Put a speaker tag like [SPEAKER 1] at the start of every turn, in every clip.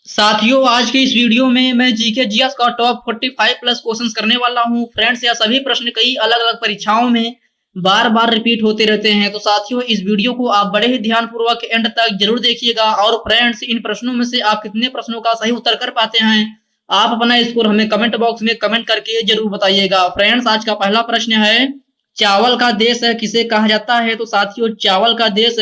[SPEAKER 1] साथियों, आज के इस वीडियो में मैं जीके जीएस का टॉप 45 प्लस क्वेश्चंस करने वाला हूं। फ्रेंड्स, यह सभी प्रश्न कई अलग-अलग परीक्षाओं में बार-बार रिपीट होते रहते हैं। तो साथियों, इस वीडियो को आप बड़े ही ध्यानपूर्वक एंड तक जरूर देखिएगा। और फ्रेंड्स, इन प्रश्नों में से आप कितने प्रश्नों का सही उत्तर कर पाते हैं, आप अपना स्कोर हमें कमेंट बॉक्स में कमेंट करके जरूर बताइएगा। फ्रेंड्स, आज का पहला प्रश्न है, चावल का देश किसे कहा जाता है? तो साथियों, चावल का देश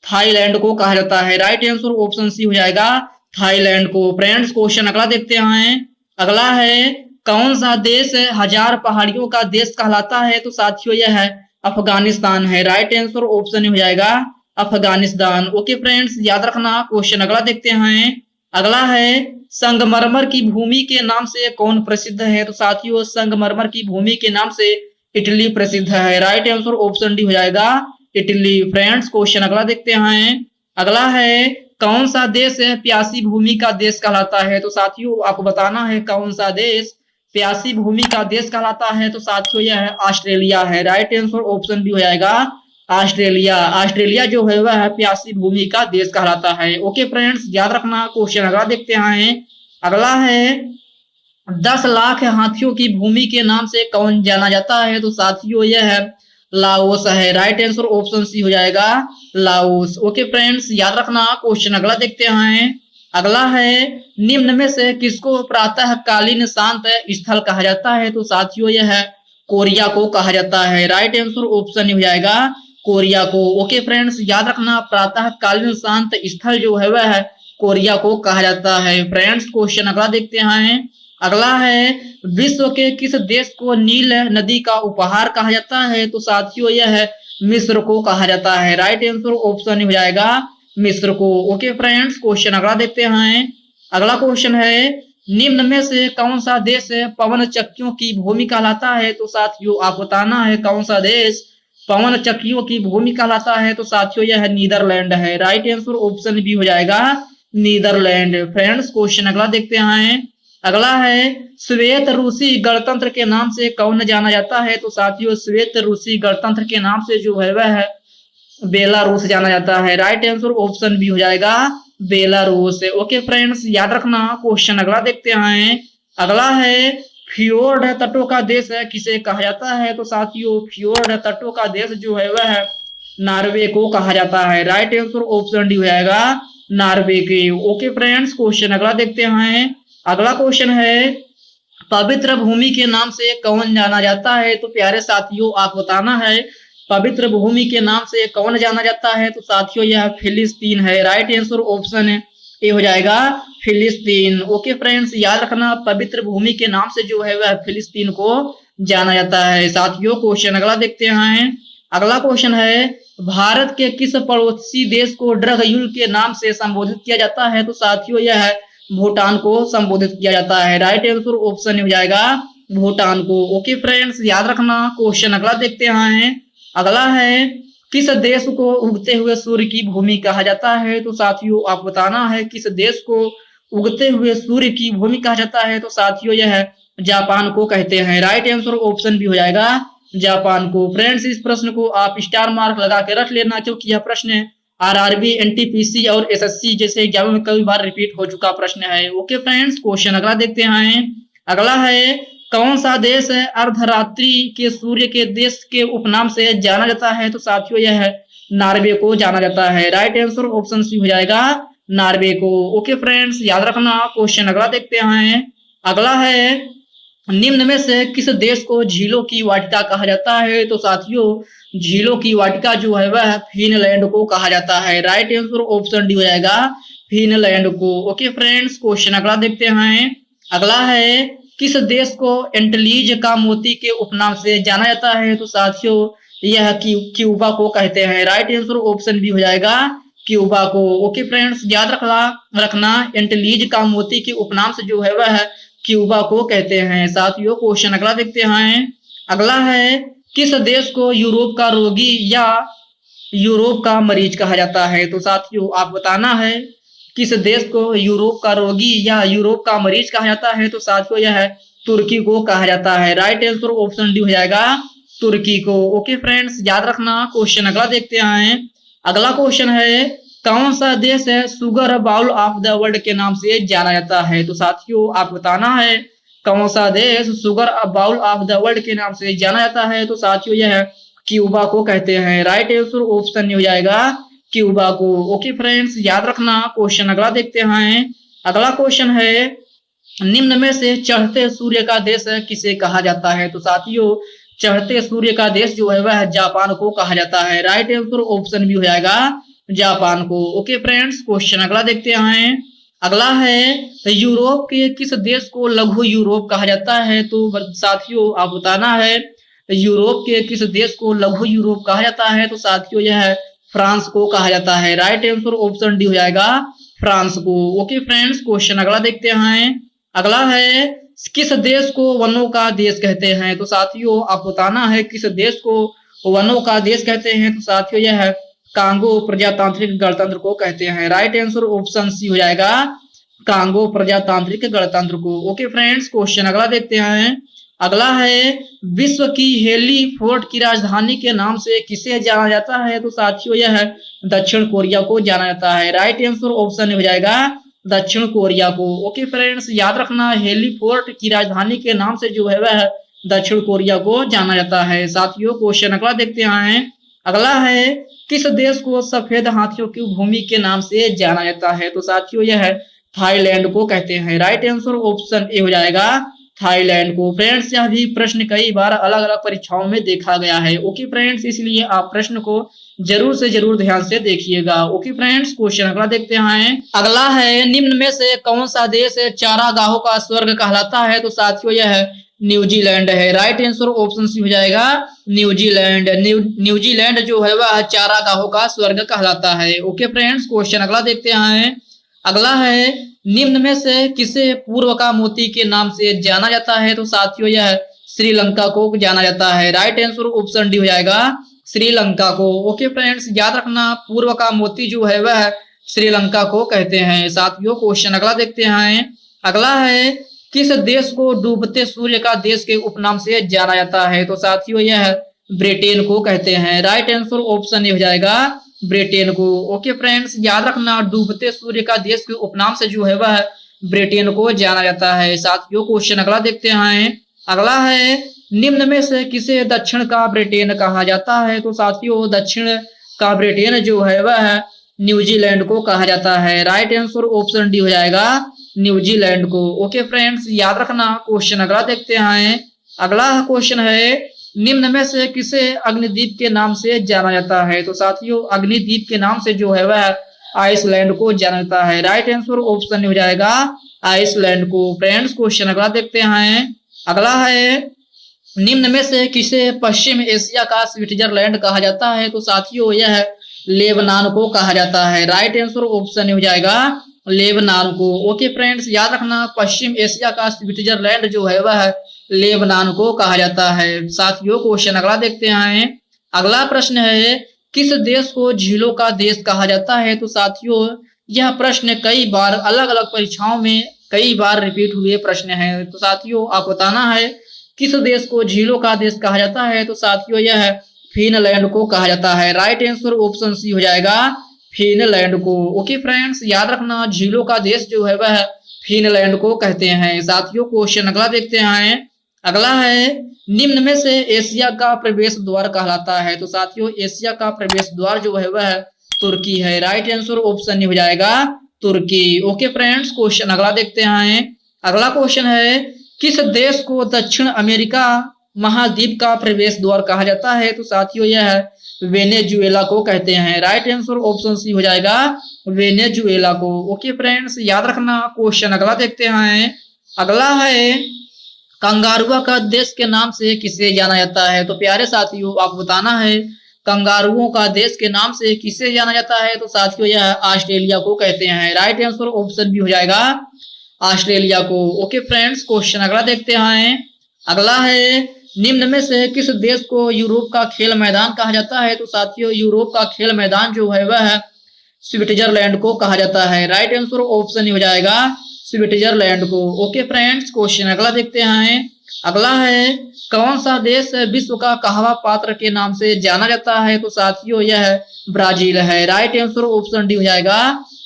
[SPEAKER 1] थाईलैंड को कहा जाता है। राइट आंसर ऑप्शन सी हो जाएगा, थाईलैंड को। फ्रेंड्स, क्वेश्चन अगला देखते हैं। अगला है, कौन सा देश हजार पहाड़ियों का देश कहलाता है? तो साथियों, यह है अफगानिस्तान है। राइट आंसर ऑप्शन हो जाएगा अफगानिस्तान। ओके फ्रेंड्स, याद रखना। क्वेश्चन अगला देखते हैं। अगला है, संगमरमर की भूमि के नाम से कौन प्रसिद्ध है? तो साथियों, संगमरमर की भूमि के नाम से इटली प्रसिद्ध है। राइट आंसर ऑप्शन डी हो जाएगा इटली। फ्रेंड्स, क्वेश्चन अगला देखते हैं। अगला है, कौन सा देश प्यासी भूमि का देश कहलाता है? तो साथियों, आपको बताना है कौन सा देश प्यासी भूमि का देश कहलाता है। तो साथियों, यह है ऑस्ट्रेलिया है। राइट आंसर ऑप्शन भी हो जाएगा ऑस्ट्रेलिया। ऑस्ट्रेलिया जो है वह प्यासी भूमि का देश कहलाता है। ओके फ्रेंड्स, याद रखना। क्वेश्चन अगला देखते हैं। अगला है, 10 लाख हाथियों की भूमि के नाम से कौन जाना जाता है? तो साथियों, यह है लाओस है। राइट आंसर ऑप्शन सी हो जाएगा लाओस। ओके फ्रेंड्स, याद रखना। क्वेश्चन अगला देखते हैं। अगला है, निम्न में से किसको प्रातःकालीन शांत स्थल कहा जाता है? तो साथियों, यह है कोरिया को कहा जाता है। राइट आंसर ऑप्शन हो जाएगा कोरिया को। ओके फ्रेंड्स, याद रखना, प्रातःकालीन शांत स्थल जो है वह कोरिया को कहा जाता है। फ्रेंड्स, क्वेश्चन अगला देखते हैं। अगला है, विश्व के किस देश को नील नदी का उपहार कहा जाता है? तो साथियों, यह है मिस्र को कहा जाता है। राइट आंसर ऑप्शन हो जाएगा मिस्र को। ओके फ्रेंड्स, क्वेश्चन अगला देखते हैं। अगला क्वेश्चन है, निम्न में से कौन सा देश पवन चक्कियों की भूमि कहलाता है? तो साथियों, आप बताना है कौन सा देश पवन चक्कियों की भूमि कहलाता है। तो साथियों, यह नीदरलैंड है। राइट आंसर ऑप्शन भी हो जाएगा नीदरलैंड। फ्रेंड्स, क्वेश्चन अगला देखते हैं। अगला है, श्वेत रूसी गणतंत्र के नाम से कौन जाना जाता है? तो साथियों, श्वेत रूसी गणतंत्र के नाम से जो है वह बेलारूस जाना जाता है। राइट आंसर ऑप्शन भी हो जाएगा बेलारूस। ओके फ्रेंड्स, याद रखना। क्वेश्चन अगला देखते हैं। अगला है, फ्योर्ड तटों का देश किसे कहा जाता है? तो साथियों, फ्योर्ड तटों का देश जो है वह नॉर्वे को कहा जाता है। राइट आंसर ऑप्शन डी हो जाएगा नॉर्वे के। ओके फ्रेंड्स, क्वेश्चन अगला देखते हैं। अगला क्वेश्चन है, पवित्र भूमि के नाम से कौन जाना जाता है? तो प्यारे साथियों, आप बताना है पवित्र भूमि के नाम से कौन जाना जाता है? तो साथियों, यह फिलिस्तीन है। राइट आंसर ऑप्शन ए हो जाएगा फिलिस्तीन। ओके फ्रेंड्स, याद रखना, पवित्र भूमि के नाम से जो है वह फिलिस्तीन को जाना जाता है। साथियों, क्वेश्चन अगला देखते हैं। अगला क्वेश्चन है, भारत के किस पड़ोसी देश को ड्रग युद्ध के नाम से संबोधित किया जाता है? तो साथियों, यह है भूटान को संबोधित किया जाता है। राइट आंसर ऑप्शन हो जाएगा भूटान को। ओके फ्रेंड्स, याद रखना। क्वेश्चन अगला देखते हैं। अगला है, किस देश को उगते हुए सूर्य की भूमि कहा जाता है? तो साथियों, आप बताना है किस देश को उगते हुए सूर्य की भूमि कहा जाता है? तो साथियों, यह जापान को कहते हैं। राइट आंसर ऑप्शन भी हो जाएगा जापान को। फ्रेंड्स, इस प्रश्न को आप स्टार मार्क लगा के रख लेना, क्योंकि यह प्रश्न आरआरबी, एनटीपीसी और एसएससी जैसे एग्जामों में कई बार रिपीट हो चुका प्रश्न है। ओके फ्रेंड्स, क्वेश्चन अगला देखते हैं। अगला है, कौन सा देश अर्धरात्रि के सूर्य के देश के उपनाम से जाना जाता है? तो साथियों, यह है नॉर्वे को जाना जाता है। राइट आंसर ऑप्शन सी हो जाएगा नॉर्वे को। ओके फ्रेंड्स, याद रखना। क्वेश्चन अगला देखते हैं। अगला है, निम्न में से किस देश को झीलों की वाटिका कहा जाता है? तो साथियों, झीलों की वाटिका जो है वह फिनलैंड को कहा जाता है। राइट आंसर ऑप्शन डी हो जाएगा फिनलैंड को। ओके फ्रेंड्स, क्वेश्चन अगला देखते हैं। अगला है, किस देश को एंटलीज का मोती के उपनाम से जाना जाता है? तो साथियों, यह क्यूबा को कहते हैं। राइट आंसर ऑप्शन भी हो जाएगा क्यूबा को। ओके फ्रेंड्स, याद रखना, एंटलीज का मोती के उपनाम से जो है वह क्यूबा को कहते हैं। साथियों, क्वेश्चन अगला देखते हैं। अगला है, किस देश को यूरोप का रोगी या यूरोप का मरीज कहा जाता है? तो साथियों, आप बताना है किस देश को यूरोप का रोगी या यूरोप का मरीज कहा जाता है? तो साथियों, यह है तुर्की को कहा जाता है। राइट आंसर ऑप्शन डी हो जाएगा तुर्की को। ओके फ्रेंड्स, याद रखना। क्वेश्चन अगला देखते हैं। अगला क्वेश्चन है, कौन सा देश है sugar bowl of the world के नाम से जाना जाता है? तो साथियों आप बताना है कौन सा देश sugar bowl of the world के नाम से जाना जाता है? तो साथियों यह क्यूबा को कहते हैं। राइट आंसर ऑप्शन हो जाएगा क्यूबा को। ओके फ्रेंड्स, याद रखना। क्वेश्चन अगला देखते हैं। अगला क्वेश्चन है निम्न में से चढ़ते सूर्य का देश किसे कहा जाता है? तो साथियों चढ़ते सूर्य का देश जो है वह जापान को कहा जाता है। राइट आंसर ऑप्शन भी हो जाएगा जापान को। ओके फ्रेंड्स, क्वेश्चन अगला देखते हैं। अगला है यूरोप के किस देश को लघु यूरोप कहा जाता है? तो साथियों आप बताना है यूरोप के किस देश को लघु यूरोप कहा जाता है? तो साथियों यह फ्रांस को कहा जाता है। राइट आंसर ऑप्शन डी हो जाएगा फ्रांस को। ओके फ्रेंड्स, क्वेश्चन अगला देखते हैं। अगला है किस देश को वनों का देश कहते हैं? तो साथियों आप बताना है किस देश को वनों का देश कहते हैं? तो साथियों यह कांगो प्रजातांत्रिक गणतंत्र को कहते हैं। राइट आंसर ऑप्शन सी हो जाएगा कांगो प्रजातांत्रिक गणतंत्र को। ओके फ्रेंड्स, क्वेश्चन अगला देखते हैं। अगला है विश्व की हेली फोर्ट की राजधानी के नाम से किसे जाना जाता है? तो साथियों यह दक्षिण कोरिया को जाना जाता है। राइट आंसर ऑप्शन हो जाएगा दक्षिण कोरिया को। ओके फ्रेंड्स, याद रखना हेली फोर्ट की राजधानी के नाम से जो है वह दक्षिण कोरिया को जाना जाता है। साथियों क्वेश्चन अगला देखते हैं। अगला है किस देश को सफेद हाथियों की भूमि के नाम से जाना जाता है? तो साथियों यह थाईलैंड को कहते हैं। राइट आंसर ऑप्शन ए हो जाएगा थाईलैंड को। फ्रेंड्स यह भी प्रश्न कई बार अलग अलग परीक्षाओं में देखा गया है। ओके फ्रेंड्स, इसलिए आप प्रश्न को जरूर से जरूर ध्यान से देखिएगा। ओके फ्रेंड्स, क्वेश्चन अगला देखते हैं। अगला है निम्न में से कौन सा देश चारागाहों का स्वर्ग कहलाता है? तो साथियों यह न्यूजीलैंड है। राइट आंसर ऑप्शन सी हो जाएगा न्यूजीलैंड। न्यूजीलैंड जो है वह चारागाहों का स्वर्ग कहलाता है। ओके फ्रेंड्स, क्वेश्चन अगला देखते हैं। अगला है निम्न में से किसे पूर्व का मोती के नाम से जाना जाता है? तो साथियों यह श्रीलंका को जाना जाता है। राइट आंसर ऑप्शन डी हो जाएगा श्रीलंका को। ओके फ्रेंड्स, याद रखना पूर्व का मोती जो है वह श्रीलंका को कहते हैं। साथियों क्वेश्चन अगला देखते हैं। अगला है किस देश को डूबते सूर्य का देश के उपनाम से जाना जाता है? तो साथियों यह ब्रिटेन को कहते हैं। राइट आंसर ऑप्शन ए हो जाएगा ब्रिटेन को। ओके फ्रेंड्स, याद रखना डूबते सूर्य का देश के उपनाम से जो है वह ब्रिटेन को जाना जाता है। साथियों क्वेश्चन अगला देखते हैं। अगला है निम्न में से किसे दक्षिण का ब्रिटेन कहा जाता है? तो साथियों दक्षिण का ब्रिटेन जो है वह न्यूजीलैंड को कहा जाता है। राइट आंसर ऑप्शन डी हो जाएगा न्यूजीलैंड को। ओके फ्रेंड्स, याद रखना। क्वेश्चन अगला देखते हैं। अगला क्वेश्चन है निम्न में से किसे अग्निद्वीप के नाम से जाना जाता है? तो साथियों अग्निद्वीप के नाम से जो है वह आइसलैंड को जाना जाता है। राइट आंसर ऑप्शन हो जाएगा आइसलैंड को। फ्रेंड्स क्वेश्चन अगला देखते हैं। अगला है निम्न में से किसे पश्चिम एशिया का स्विट्जरलैंड कहा जाता है? तो साथियों यह लेबनान को कहा जाता है। राइट आंसर ऑप्शन हो जाएगा लेबनान को। ओके फ्रेंड्स, याद रखना पश्चिम एशिया का स्विट्जरलैंड जो है वह लेबनान को कहा जाता है। साथियों क्वेश्चन अगला देखते हैं। अगला प्रश्न है किस देश को झीलों का देश कहा जाता है? तो साथियों यह प्रश्न कई बार अलग अलग परीक्षाओं में कई बार रिपीट हुए प्रश्न है। तो साथियों आप बताना है किस देश को झीलों का देश कहा जाता है? तो साथियों यह फिनलैंड को कहा जाता है। राइट आंसर ऑप्शन सी हो जाएगा फिनलैंड को। ओके फ्रेंड्स, याद रखना झीलों का देश जो है वह फिनलैंड को कहते हैं। साथियों क्वेश्चन अगला देखते हैं। अगला है निम्न में से एशिया का प्रवेश द्वार कहलाता है? तो साथियों एशिया का प्रवेश द्वार जो है वह तुर्की है। राइट आंसर ऑप्शन हो जाएगा तुर्की। ओके फ्रेंड्स, क्वेश्चन अगला देखते हैं। अगला क्वेश्चन है किस देश को दक्षिण अमेरिका महाद्वीप का प्रवेश द्वार कहा जाता है? तो साथियों यह वेनेजुएला को कहते हैं। राइट आंसर ऑप्शन सी हो जाएगा वेनेजुएला को। ओके फ्रेंड्स, याद रखना। क्वेश्चन अगला देखते हैं। अगला है कंगारुआ का देश के नाम से किसे जाना जाता है? तो प्यारे साथियों आप बताना है कंगारुओं का देश के नाम से किसे जाना जाता है? तो साथियों यह ऑस्ट्रेलिया को कहते हैं। राइट आंसर ऑप्शन भी हो जाएगा ऑस्ट्रेलिया को। ओके फ्रेंड्स, क्वेश्चन अगला देखते हैं। अगला है निम्न में से किस देश को यूरोप का खेल मैदान कहा जाता है? तो साथियों यूरोप का खेल मैदान जो है वह स्विट्जरलैंड को कहा जाता है। राइट आंसर ऑप्शन हो जाएगा स्विट्जरलैंड को। ओके फ्रेंड्स, क्वेश्चन अगला देखते हैं। अगला है कौन सा देश विश्व का कहवा पात्र के नाम से जाना जाता है? तो साथियों यह ब्राजील है। राइट आंसर ऑप्शन डी हो जाएगा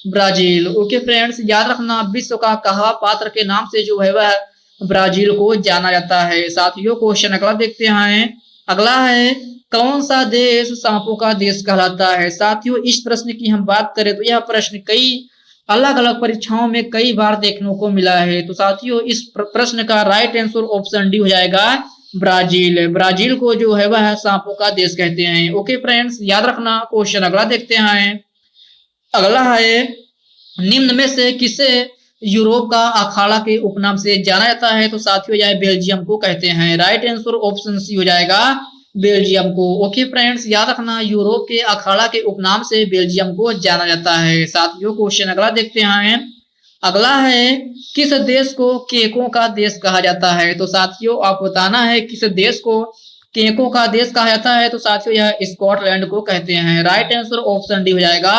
[SPEAKER 1] ब्राजील। ओके फ्रेंड्स, याद रखना विश्व का कहवा पात्र के नाम से जो है वह ब्राजील को जाना जाता है। साथियों क्वेश्चन अगला देखते हैं। अगला है कौन सा देश सांपों का देश कहलाता है? साथियों इस प्रश्न की हम बात करें तो यह प्रश्न कई अलग अलग परीक्षाओं में कई बार देखने को मिला है। तो साथियों इस प्रश्न का राइट आंसर ऑप्शन डी हो जाएगा ब्राजील। ब्राजील को जो है वह सांपों का देश कहते हैं। ओके फ्रेंड्स, याद रखना। क्वेश्चन अगला देखते हैं। अगला है निम्न में से किसे यूरोप का अखाड़ा के उपनाम से जाना जाता है? तो साथियों यह बेल्जियम को कहते हैं। राइट आंसर ऑप्शन सी हो जाएगा बेल्जियम को। ओके फ्रेंड्स, याद रखना यूरोप के अखाड़ा के उपनाम से बेल्जियम को जाना जाता है। साथियों क्वेश्चन अगला देखते हैं। अगला है किस देश को केकों का देश कहा जाता है? तो साथियों आप बताना है किस देश को केकों का देश कहा जाता है? तो साथियों यह स्कॉटलैंड को कहते हैं। राइट आंसर ऑप्शन डी हो जाएगा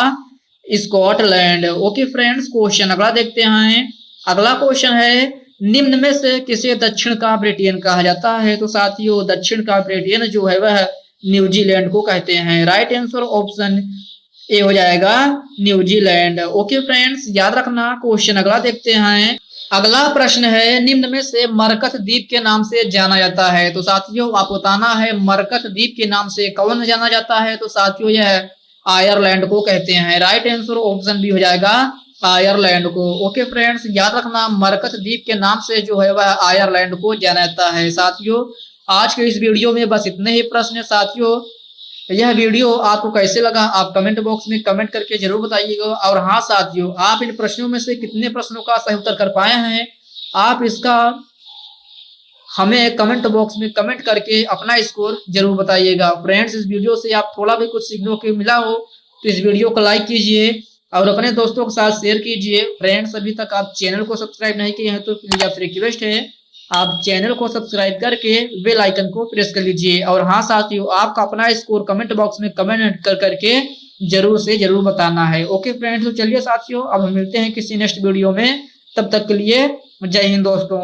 [SPEAKER 1] स्कॉटलैंड। ओके फ्रेंड्स, क्वेश्चन अगला देखते हैं। अगला क्वेश्चन है निम्न में से किसे दक्षिण का ब्रिटेन कहा जाता है? तो साथियों दक्षिण का ब्रिटेन जो है वह न्यूजीलैंड को कहते हैं। राइट आंसर ऑप्शन ए हो जाएगा न्यूजीलैंड। ओके फ्रेंड्स, याद रखना। क्वेश्चन अगला देखते हैं। अगला प्रश्न है निम्न में से मरकत द्वीप के नाम से जाना जाता है? तो साथियों आप बताना है मरकत द्वीप के नाम से कौन जाना जाता है? तो साथियों यह आयरलैंड को कहते हैं। राइट आंसर ऑप्शन बी हो जाएगा आयरलैंड को। ओके फ्रेंड्स, याद रखना मरकत द्वीप के नाम से जो है वह आयरलैंड को जाना जाता है। साथियों आज के इस वीडियो में बस इतने ही प्रश्न। साथियों यह वीडियो आपको कैसे लगा आप कमेंट बॉक्स में कमेंट करके जरूर बताइएगा। और हाँ साथियों, आप इन प्रश्नों में से कितने प्रश्नों का सही उत्तर कर पाए हैं आप इसका हमें कमेंट बॉक्स में कमेंट करके अपना स्कोर जरूर बताइएगा। फ्रेंड्स इस वीडियो से आप थोड़ा भी कुछ सीखने को मिला हो तो इस वीडियो को लाइक कीजिए और अपने दोस्तों के साथ शेयर कीजिए। फ्रेंड्स अभी तक आप चैनल को सब्सक्राइब नहीं किए हैं तो प्लीज आपसे रिक्वेस्ट है आप चैनल को सब्सक्राइब करके बेल आइकन को प्रेस कर लीजिए। और हाँ साथियों, आपका अपना स्कोर कमेंट बॉक्स में कमेंट करके जरूर से जरूर बताना है। ओके फ्रेंड्स, तो चलिए साथियों अब हम मिलते हैं किसी नेक्स्ट वीडियो में। तब तक के लिए जय हिंद दोस्तों।